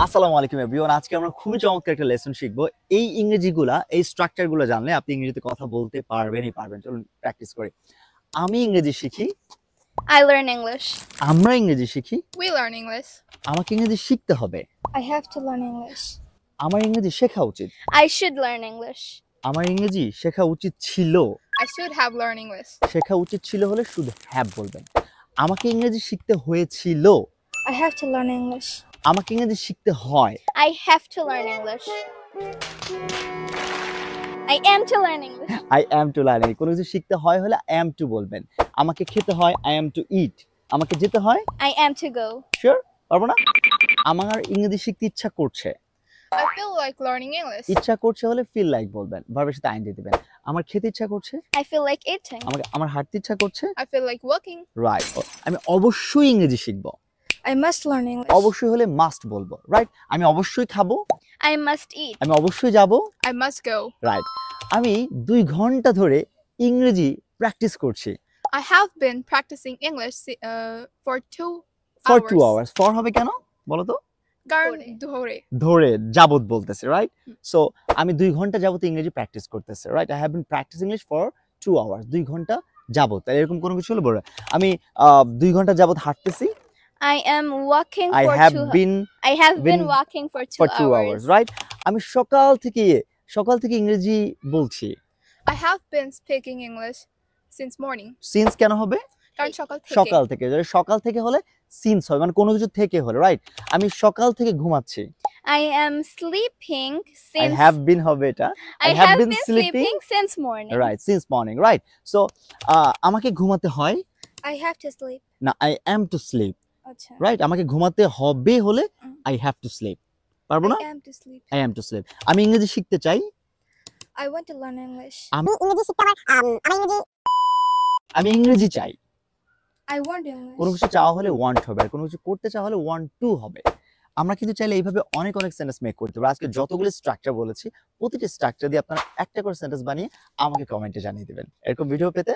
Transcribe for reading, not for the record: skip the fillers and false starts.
আসসালামু আলাইকুম এভরিওয়ান। আজকে আমরা খুবই চমৎকার একটা লেসন শিখবো। এই ইংরেজিগুলা, এই স্ট্রাকচারগুলো জানলে আপনি ইংরেজিতে কথা বলতে পারবেন। চলুন প্র্যাকটিস করি। আমি ইংরেজি শিখি। I learn English. আমরা ইংরেজি শিখি। We learn English. আমাকে ইংরেজি শিখতে হবে। I have to learn English. আমার ইংরেজি শেখা উচিত। I should learn English. আমার ইংরেজি শেখা উচিত ছিল। I should have learned English. শেখা উচিত ছিল হলে শুড হ্যাভ বলবেন। আমাকে ইংরেজি শিখতে হয়েছিল। I have to learn English. আমাকে ইংরেজি শিখতে হয়। I have to learn English. I am to learn English. I am to learn. কোনো কিছু শিখতে হয় হলে I am to বলবেন। আমাকে খেতে হয় I am to eat. আমাকে যেতে হয় I am to go. Sure পারবো না। আমার ইংরেজি শিখতে ইচ্ছা করছে। I feel like learning English. ইচ্ছা করছে হলে ফিল লাইক বলবেন, ভার্বের সাথে আইন দিয়ে দিবেন। আমার খেতে ইচ্ছা করছে। I feel like eating. আমার হাঁটতে ইচ্ছা করছে। I feel like walking. Right. আমি অবশ্যই ইংরেজি শিখবো। I must learn English. অবশ্যই হলে মাস্ট বলবো। রাইট। আমি অবশ্যই খাবো। I must eat. আমি অবশ্যই যাব। I must go. রাইট। আমি 2 ঘন্টা ধরে ইংরেজি প্র্যাকটিস করছি। I have been practicing English for 2 hours. For 2 hours. For হবে কেন বলো তো? কারণ ধরে যাবত বলতেছে, রাইট? সো আমি 2 ঘন্টা যাবত ইংরেজি প্র্যাকটিস করতেছি, right? I have been practicing English for 2 hours. 2 ঘন্টা যাবত। এরকম কোনো কিছু হলে বলবে। আমি 2 ঘন্টা যাবত হাঁটতেছি। I am walking I for have 2 been I have been walking for 2 hours. Right? আমি সকাল থেকে ইংরেজি বলছি। I have been speaking English since morning. Since কেন হবে? কারণ সকাল থেকে। যদি সকাল থেকে হলে সিন্স হবে, মানে কোনো কিছু থেকে হলে, রাইট? আমি সকাল থেকে ঘুমাচ্ছি। I am sleeping since I have been হবে এটা। I have been sleeping since morning. Right, since morning, right? So আমাকে ঘুমাতে হয়। I have to sleep. না, I am to sleep. আচ্ছা। রাইট? আমাকে ঘুমাতে হবে হলে I have to sleep. পারবো না? I am to sleep. I am to sleep. আমি ইংরেজি শিখতে চাই। I want to learn English. আমি ইংরেজি চাই। I want English. কোনো কিছু চাওয়া হলে want হবে, আর কোনো কিছু করতে চাওয়া হলে want to হবে। আমরা কিন্তু চাইলে এইভাবে অনেক সেন্টেন্স মেক করতে পারি। আজকে যতগুলো স্ট্রাকচার বলেছি, প্রতিটি স্ট্রাকচার দিয়ে আপনারা একটা করে সেন্টেন্স বানিয়ে আমাকে কমেন্টে জানিয়ে দিবেন। এরকম ভিডিও পেতে